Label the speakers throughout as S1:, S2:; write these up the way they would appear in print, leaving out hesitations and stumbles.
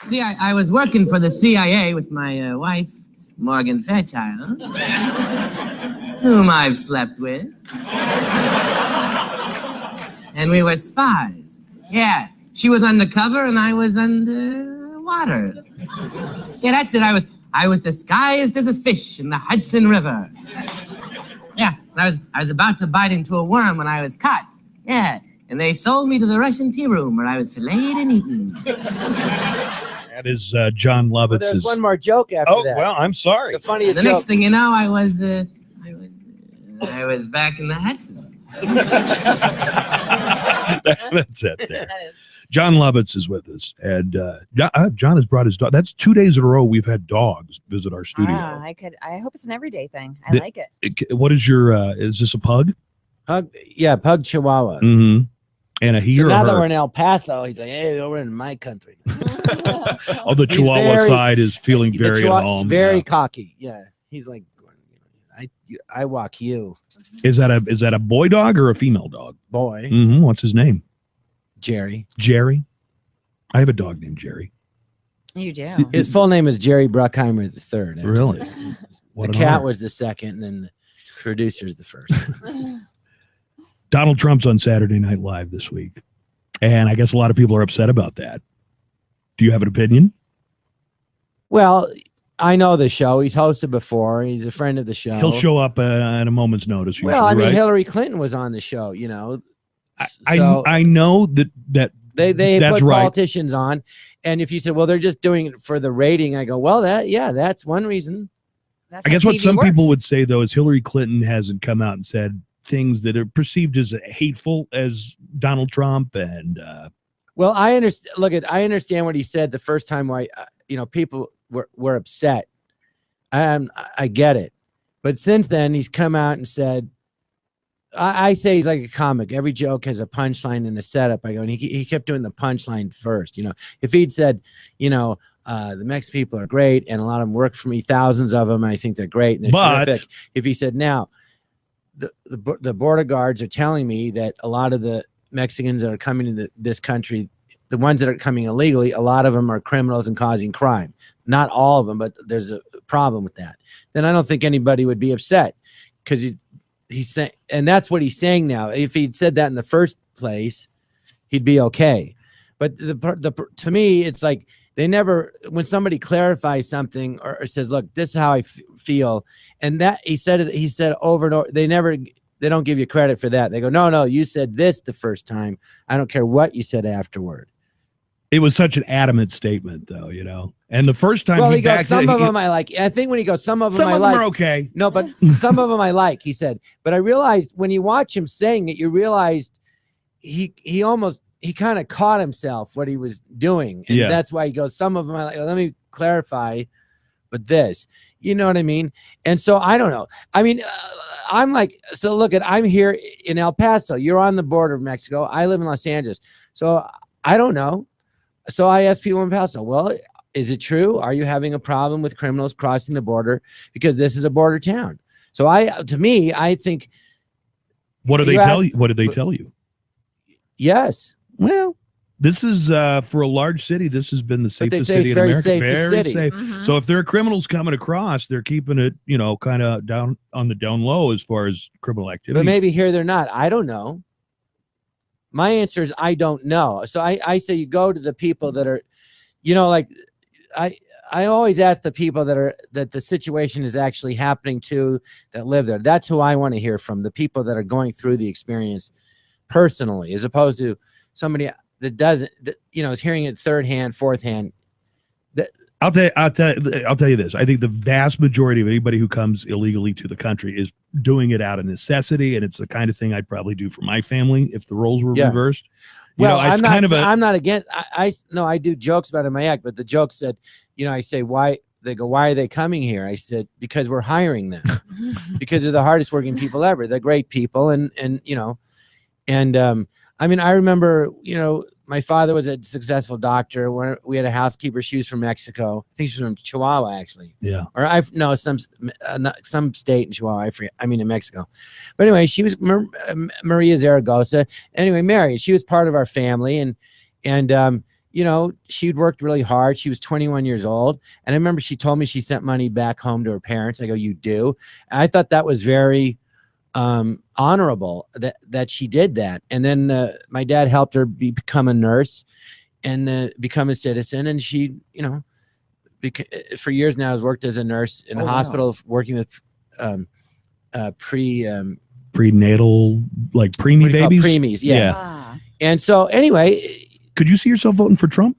S1: See, I was working for the CIA with my wife, Morgan Fairchild, whom I've slept with. And we were spies. Yeah, she was undercover and I was underwater. Yeah, that's it. I was disguised as a fish in the Hudson River. Yeah, and I was about to bite into a worm when I was caught. Yeah, and they sold me to the Russian tea room where I was filleted and eaten.
S2: That is Jon Lovitz.
S3: Well, there's one more joke after that.
S2: Oh, well, I'm sorry.
S3: The funniest
S1: the
S3: joke.
S1: next thing you know, I was back in the Hudson.
S2: That's it there. Jon Lovitz is with us, and Jon has brought his dog. That's 2 days in a row we've had dogs visit our studio.
S4: I hope it's an everyday thing. I like it.
S2: What is your? Is this a pug?
S3: Pug Chihuahua.
S2: Mm-hmm. And a he
S3: so
S2: or
S3: now
S2: her?
S3: that we're in El Paso, he's like, "Hey, we're in my country."
S2: Oh, the Chihuahua side is feeling very at home.
S3: Very cocky. Yeah, he's like, I walk you.
S2: Is that a boy dog or a female dog?
S3: Boy.
S2: Mm-hmm. What's his name?
S3: Jerry.
S2: Jerry. I have a dog named Jerry.
S4: You do.
S3: His full name is Jerry Bruckheimer III.
S2: Really?
S3: The cat was the second, and then the producer's the first.
S2: Donald Trump's on Saturday Night Live this week, and I guess a lot of people are upset about that. Do you have an opinion?
S3: Well, I know the show. He's hosted before. He's a friend of the show.
S2: He'll show up at a moment's notice. Usually,
S3: well, I mean,
S2: right?
S3: Hillary Clinton was on the show. You know,
S2: I know that
S3: they
S2: that's
S3: put
S2: right.
S3: politicians on, and if you said, well, they're just doing it for the rating, I go, well, that's one reason.
S2: I guess what some people would say though is Hillary Clinton hasn't come out and said things that are perceived as hateful as Donald Trump, and
S3: well, I understand. I understand what he said the first time. Why people were upset. I get it, but since then he's come out and said, I say he's like a comic. Every joke has a punchline and a setup. I go, and he kept doing the punchline first. If he'd said, the Mexican people are great and a lot of them work for me, thousands of them, I think they're great and they're terrific. If he said, now the border guards are telling me that a lot of the Mexicans that are coming into this country, the ones that are coming illegally, a lot of them are criminals and causing crime. Not all of them, but there's a problem with that. Then I don't think anybody would be upset, because he's saying, and that's what he's saying now. If he'd said that in the first place, he'd be okay. But to me, it's like they never, when somebody clarifies something or says, look, this is how I feel, and that he said over and over, they don't give you credit for that. They go, no, you said this the first time. I don't care what you said afterward.
S2: It was such an adamant statement, though, And the first time,
S3: well, he goes, some of them I like. I think when he goes, some of them I like. Some of them
S2: are okay.
S3: No, but some of them I like. He said, but I realized when you watch him saying it, you realized he kind of caught himself what he was doing, and that's why he goes, some of them I like. Let me clarify, but this, you know what I mean? And so I don't know. I mean, I'm like, so look I'm here in El Paso. You're on the border of Mexico. I live in Los Angeles, so I don't know. So I asked people in El Paso, well, is it true? Are you having a problem with criminals crossing the border? Because this is a border town. So to me, I think.
S2: What do they tell you? What did they tell you?
S3: Yes.
S2: Well, this is for a large city. This has been the safest city in America. Very safe.
S4: Mm-hmm.
S2: So if there are criminals coming across, they're keeping it, kind of down on the down low as far as criminal activity.
S3: But maybe here they're not. I don't know. My answer is I don't know. So I say you go to the people that are, I always ask the people that the situation is actually happening to, that live there. That's who I want to hear from, the people that are going through the experience personally, as opposed to somebody that doesn't, is hearing it third hand, fourth hand.
S2: I'll tell you this. I think the vast majority of anybody who comes illegally to the country is doing it out of necessity, and it's the kind of thing I'd probably do for my family if the roles were reversed. I'm not against. I do jokes about it in my act, but the joke said, I say, why? They go, why are they coming here? I said, because we're hiring them, because they're the hardest working people ever. They're great people, and I mean, I remember, my father was a successful doctor. We had a housekeeper. She was from Mexico. I think she was from Chihuahua, actually. Yeah.
S3: Or some state in Chihuahua. I forget. I mean, in Mexico. But anyway, she was Maria Zaragoza. Anyway, married. She was part of our family, and you know, she'd worked really hard. She was 21 years old. And I remember she told me she sent money back home to her parents. I go, you do? And I thought that was very honorable that she did that. And then my dad helped her become a nurse and become a citizen. And she, you know, for years now has worked as a nurse in a hospital, working with
S2: prenatal, like preemie babies.
S3: Preemies, yeah. And so anyway,
S2: could you see yourself voting for Trump?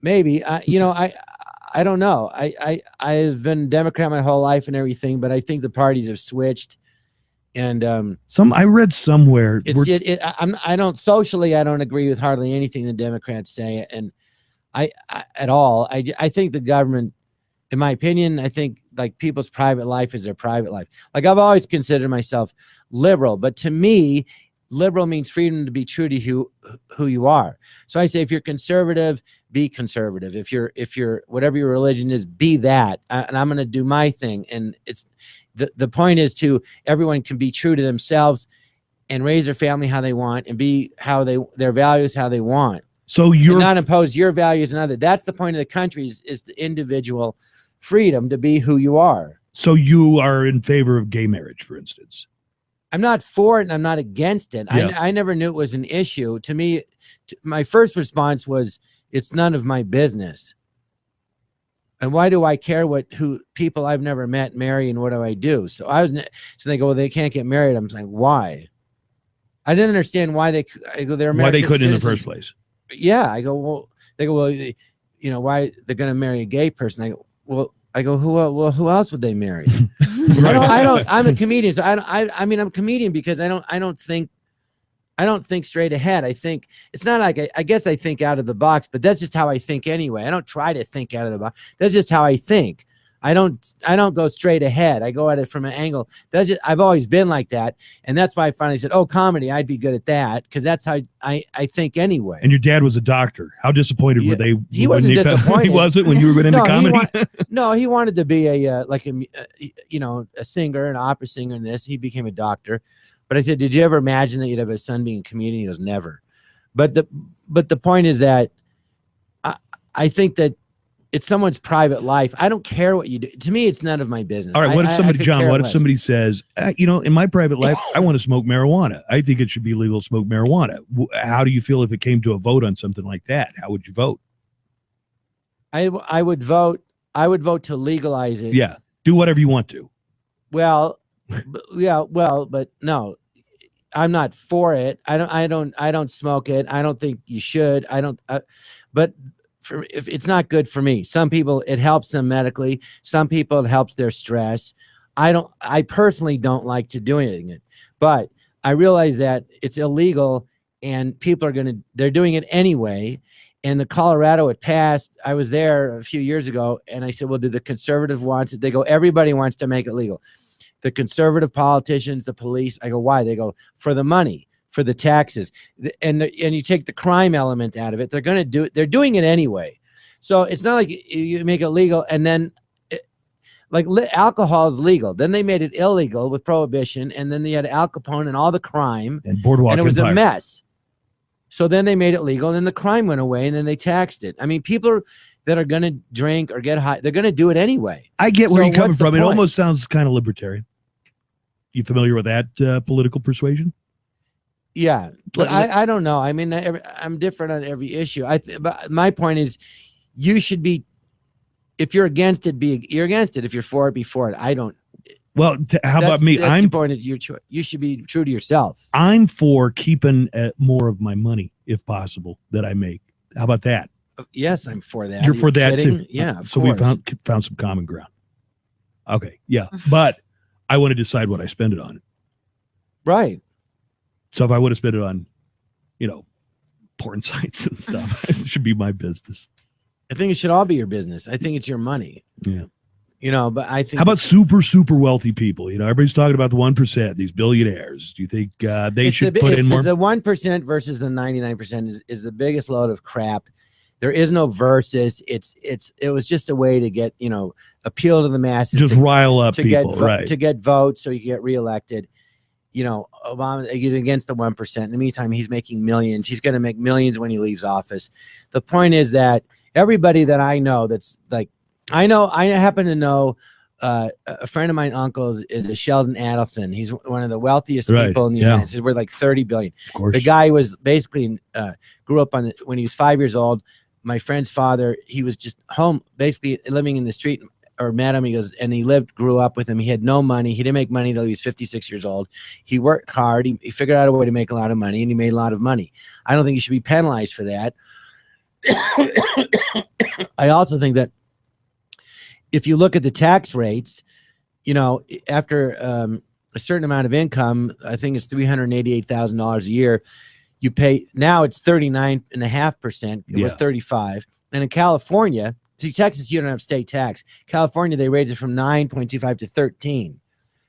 S3: Maybe. You know, I don't know. I've been Democrat my whole life and everything, but I think the parties have switched. And
S2: I read somewhere
S3: I don't socially, I don't agree with hardly anything the Democrats say, and I at all. I think the government, in my opinion, I think like people's private life is their private life. Like I've always considered myself liberal, but to me, liberal means freedom to be true to who you are. So I say, if you're conservative, be conservative. If you're whatever your religion is, be that. And I'm going to do my thing. And it's the point is to everyone can be true to themselves and raise their family how they want and be their values how they want.
S2: So you're
S3: not impose your values on others. That's the point of the country is the individual freedom to be who you are.
S2: So you are in favor of gay marriage, for instance?
S3: I'm not for it and I'm not against it.
S2: Yeah.
S3: I never knew it was an issue. To me, my first response was, it's none of my business. And why do I care who people I've never met marry and what do I do? So they go, well, they can't get married. I'm saying, why? I didn't understand why they're American
S2: why they couldn't
S3: citizens.
S2: in the first place.
S3: Yeah. I go, well, they go, well, you know, why they're going to marry a gay person? I go, well, who else would they marry? I'm a comedian. So I mean, I'm a comedian because I don't think straight ahead. I think it's not like, I guess I think out of the box, but that's just how I think anyway. I don't try to think out of the box. That's just how I think. I don't go straight ahead. I go at it from an angle. I've always been like that. And that's why I finally said, oh, comedy, I'd be good at that. Cause that's how I think anyway.
S2: And your dad was a doctor. How disappointed were they?
S3: He wasn't disappointed.
S2: He wasn't when you were into comedy?
S3: No, he wanted to be a singer, an opera singer in this. He became a doctor. But I said, did you ever imagine that you'd have a son being a comedian? He goes, never. But the point is that I think that it's someone's private life. I don't care what you do. To me, it's none of my business.
S2: All right. What if somebody, John, what if somebody says, you know, in my private life, I want to smoke marijuana. I think it should be legal to smoke marijuana. How do you feel if it came to a vote on something like that? How would you vote?
S3: I would vote to legalize it.
S2: Yeah. Do whatever you want to.
S3: Well, yeah. Well, but no, I'm not for it. I don't smoke it. I don't think you should. But if it's not good for me. Some people, it helps them medically. Some people, it helps their stress. I personally don't like to do it, but I realize that it's illegal and people they're doing it anyway. And the Colorado, it passed. I was there a few years ago and I said, well, do the conservative wants it? They go, everybody wants to make it legal. The conservative politicians, the police. I go, why? They go, for the money, for the taxes, and you take the crime element out of it. They're going to do it. They're doing it anyway. So it's not like you make it legal and then alcohol is legal. Then they made it illegal with prohibition. And then they had Al Capone and all the crime
S2: and Boardwalk
S3: and it was
S2: Empire.
S3: A mess. So then they made it legal and then the crime went away and then they taxed it. I mean, people that are going to drink or get high, they're going to do it anyway.
S2: I get where you're coming from. It almost sounds kind of libertarian. You familiar with that political persuasion?
S3: Yeah, but I don't know. I mean, I'm different on every issue. But my point is, you should be, if you're against it, you're against it. If you're for it, be for it. I don't.
S2: Well, how about me?
S3: I'm disappointed. You should be true to yourself.
S2: I'm for keeping more of my money, if possible, that I make. How about that?
S3: Yes, I'm for that.
S2: You're for that too.
S3: Yeah.
S2: So we found some common ground. Okay. Yeah, but I want to decide what I spend it on.
S3: Right.
S2: So if I would have spent it on, you know, porn sites and stuff, it should be my business.
S3: I think it should all be your business. I think it's your money.
S2: Yeah.
S3: You know, but I think.
S2: How about super, super wealthy people? You know, everybody's talking about the 1%, these billionaires. Do you think they should put in more?
S3: The 1% versus the 99% is the biggest load of crap. There is no versus. It was just a way to get, you know, appeal to the masses.
S2: Just rile up people, right?
S3: To get votes so you get reelected. you know, Obama is against the 1%. In the meantime, he's making millions. He's going to make millions when he leaves office. The point is that everybody that I know that's like, I happen to know a friend of mine, uncle, is a Sheldon Adelson. He's one of the wealthiest people in the United States. We're like 30 billion.
S2: Of course.
S3: The guy was basically grew up when he was 5 years old. My friend's father, he was just home, basically living in the street, or met him. He goes, and he grew up with him. He had no money. He didn't make money until he was 56 years old. He worked hard. He figured out a way to make a lot of money, and he made a lot of money. I don't think he should be penalized for that. I also think that if you look at the tax rates, you know, after a certain amount of income, I think it's $388,000 a year, you pay, now it's 39.5%. It was 35. And in California, see, Texas, you don't have state tax. California, they raised it from 9.25 to 13.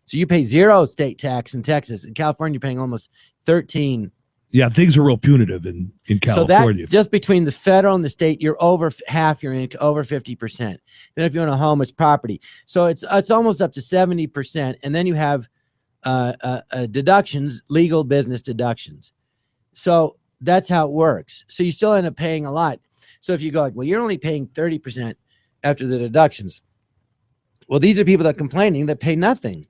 S3: So you pay 0 state tax in Texas. In California, you're paying almost 13.
S2: Yeah, things are real punitive in California.
S3: So that's just between the federal and the state, you're over half your income, over 50%. Then if you own a home, it's property. So it's almost up to 70%. And then you have deductions, legal business deductions. So that's how it works. So you still end up paying a lot. So if you go like, well, you're only paying 30% after the deductions. Well, these are people that are complaining that pay nothing.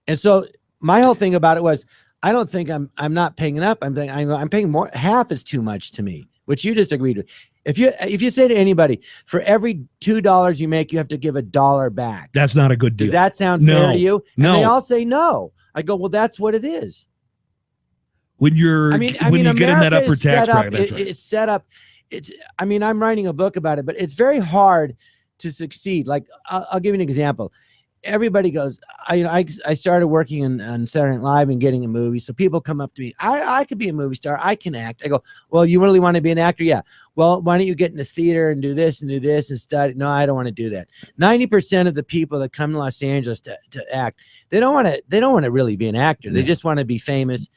S3: And so my whole thing about it was, I don't think I'm not paying enough. I'm paying more. Half is too much to me, which you just agreed with. If you say to anybody, for every $2 you make, you have to give $1 back.
S2: That's not a good deal.
S3: Does that sound fair to you? And
S2: No.
S3: they all say no. I go, well, that's what it is.
S2: When you're, when you get in that upper tax bracket, that's right.
S3: It's set up. I'm writing a book about it, but it's very hard to succeed. Like, I'll give you an example. Everybody goes, I started working on Saturday Night Live and getting a movie. So people come up to me, I could be a movie star. I can act. I go, well, you really want to be an actor? Yeah. Well, why don't you get in the theater and do this and study? No, I don't want to do that. 90% of the people that come to Los Angeles to act, they don't want to really be an actor. They just want to be famous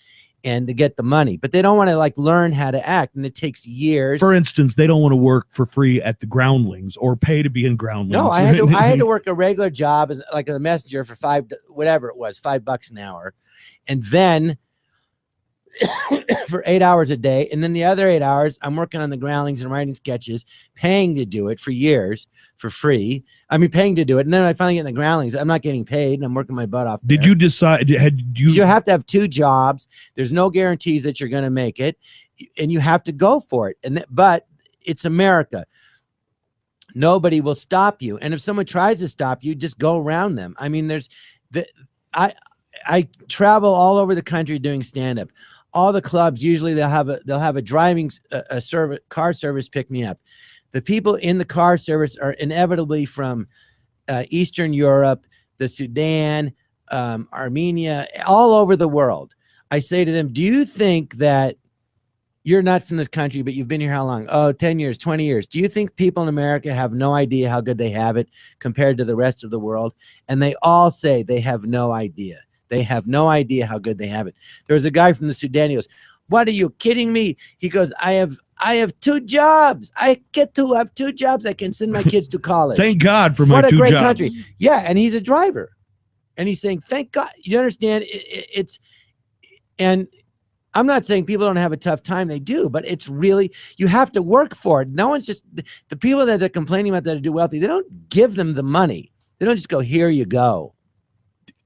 S3: and to get the money, but they don't want to like learn how to act, and it takes years.
S2: For instance, they don't want to work for free at the Groundlings or pay to be in Groundlings.
S3: No, I had to work a regular job as like a messenger for $5 an hour, and then for 8 hours a day, and then the other 8 hours I'm working on the Groundlings and writing sketches, paying to do it for years for free. I mean, paying to do it, and then I finally get in the Groundlings. I'm not getting paid, and I'm working my butt off.
S2: Did you decide? You
S3: have to have 2 jobs. There's no guarantees that you're going to make it, and you have to go for it. But it's America. Nobody will stop you, and if someone tries to stop you, just go around them. I mean, I travel all over the country doing stand-up. All the clubs, usually they'll have a driving car service pick me up. The people in the car service are inevitably from Eastern Europe, the Sudan, Armenia, all over the world. I say to them, do you think that you're not from this country, but you've been here how long? Oh, 10 years, 20 years. Do you think people in America have no idea how good they have it compared to the rest of the world? And they all say they have no idea. They have no idea how good they have it. There was a guy from the Sudan. He goes, what, are you kidding me? He goes, I have 2 jobs. I get to have 2 jobs. I can send my kids to college.
S2: Thank God for my 2 jobs.
S3: What a great country. Yeah, and he's a driver. And he's saying, thank God. You understand? And I'm not saying people don't have a tough time. They do, but it's really, you have to work for it. No one's just, the people that they're complaining about that are wealthy, they don't give them the money. They don't just go, here you go.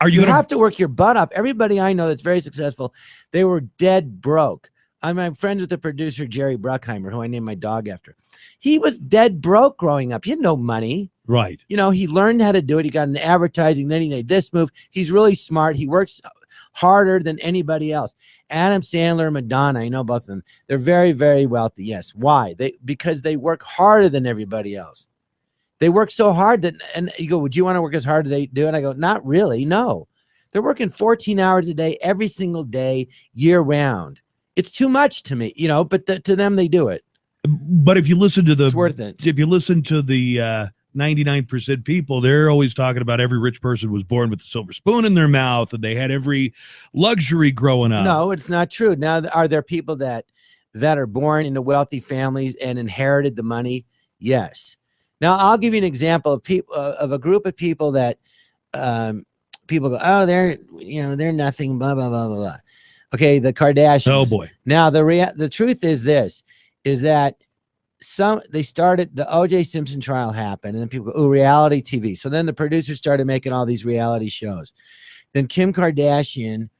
S3: You have to work your butt off. Everybody I know that's very successful, they were dead broke. I'm friends with the producer, Jerry Bruckheimer, who I named my dog after. He was dead broke growing up. He had no money.
S2: Right.
S3: You know, he learned how to do it. He got into advertising. Then he made this move. He's really smart. He works harder than anybody else. Adam Sandler, Madonna, I know both of them. They're very, very wealthy. Yes. Why? Because they work harder than everybody else. They work so hard that, and you go, would you want to work as hard as they do? And I go, not really. No, they're working 14 hours a day, every single day, year round. It's too much to me, you know, but to them, they do it.
S2: But if you listen to
S3: it's worth it.
S2: If you listen to the 99% people, they're always talking about every rich person was born with a silver spoon in their mouth and they had every luxury growing up.
S3: No, it's not true. Now, are there people that are born into wealthy families and inherited the money? Yes. Now, I'll give you an example of people, of a group of people that people go, oh, they're nothing, blah, blah, blah, blah, blah. Okay, the Kardashians.
S2: Oh boy.
S3: Now the truth is this, is that they started, the O.J. Simpson trial happened, and then people go, oh, reality TV. So then the producers started making all these reality shows. Then Kim Kardashian,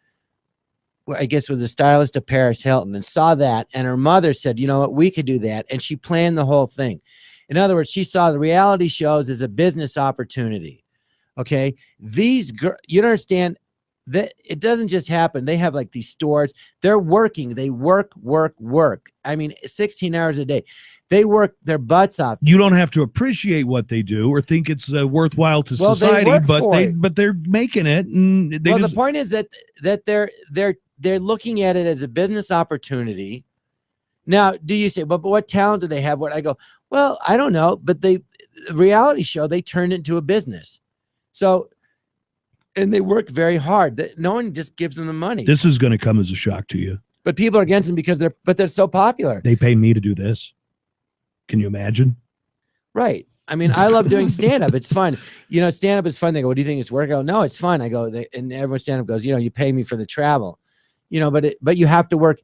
S3: I guess, was the stylist of Paris Hilton, and saw that, and her mother said, you know what, we could do that, and she planned the whole thing. In other words, she saw the reality shows as a business opportunity. Okay, these girls, you don't understand that it doesn't just happen. They have like these stores. They're working. They work. I mean, 16 hours a day. They work their butts off.
S2: You don't have to appreciate what they do or think it's worthwhile to society, but they're making it. And
S3: the point is that they're looking at it as a business opportunity. Now, do you say, but what talent do they have? What I go, well, I don't know, but the reality show, they turned into a business. So, and they work very hard. No one just gives them the money.
S2: This is going to come as a shock to you.
S3: But people are against them because they're so popular.
S2: They pay me to do this. Can you imagine?
S3: Right. I mean, I love doing stand-up. It's fun. You know, stand-up is fun. They go, what do you think it's work? I go, no, it's fun. I go, and everyone stand-up goes, you know, you pay me for the travel. You know, but you have to work.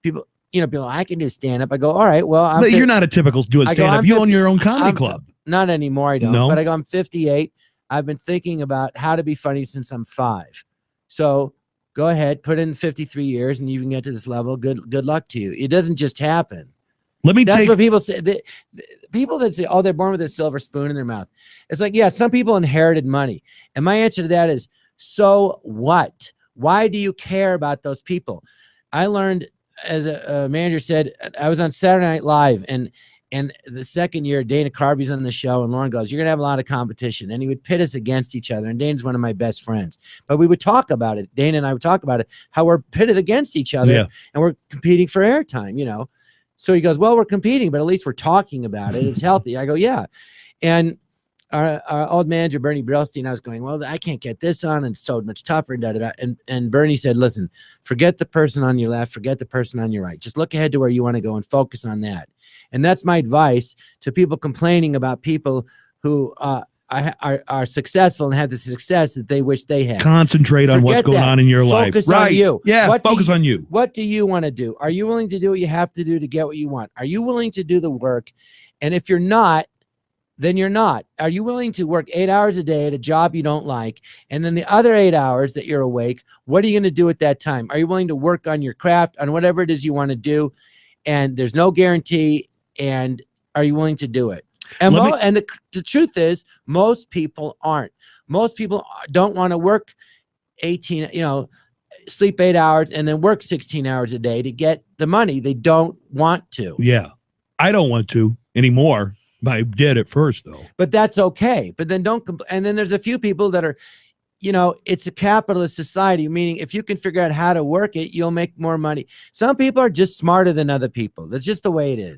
S3: People, I can do stand-up. I go, all right, well.
S2: But you're not a typical doing stand-up. You own your own comedy club.
S3: Not anymore, I don't.
S2: No?
S3: But I go, I'm 58. I've been thinking about how to be funny since I'm 5. So go ahead, put in 53 years, and you can get to this level. Good luck to you. It doesn't just happen. That's what people say. The people that say, oh, they're born with a silver spoon in their mouth. It's like, yeah, some people inherited money. And my answer to that is, so what? Why do you care about those people? I learned, as a manager said, I was on Saturday Night Live, and the second year, Dana Carvey's on the show, and Lauren goes, you're going to have a lot of competition. And he would pit us against each other. And Dana's one of my best friends. But we would talk about it. Dana and I would talk about it, how we're pitted against each other, and we're competing for airtime, you know. So he goes, well, we're competing, but at least we're talking about it. It's healthy. I go, yeah. And our old manager, Bernie Brillstein, I was going, well, I can't get this on, and it's so much tougher. And Bernie said, listen, forget the person on your left, forget the person on your right. Just look ahead to where you want to go and focus on that. And that's my advice to people complaining about people who are successful and have the success that they wish they had.
S2: Concentrate on what's going on in your life.
S3: Focus on you.
S2: Yeah, focus on you.
S3: What do you want to do? Are you willing to do what you have to do to get what you want? Are you willing to do the work? And if you're not, then you're not. Are you willing to work 8 hours a day at a job you don't like? And then the other 8 hours that you're awake, what are you going to do at that time? Are you willing to work on your craft, on whatever it is you want to do? And there's no guarantee. And are you willing to do it? And the truth is, most people aren't. Most people don't want to work 18, sleep 8 hours and then work 16 hours a day to get the money. They don't want to.
S2: Yeah. I don't want to anymore. I did at first, though.
S3: But that's okay. But then and then there's a few people that are, it's a capitalist society, meaning if you can figure out how to work it, you'll make more money. Some people are just smarter than other people. That's just the way it is.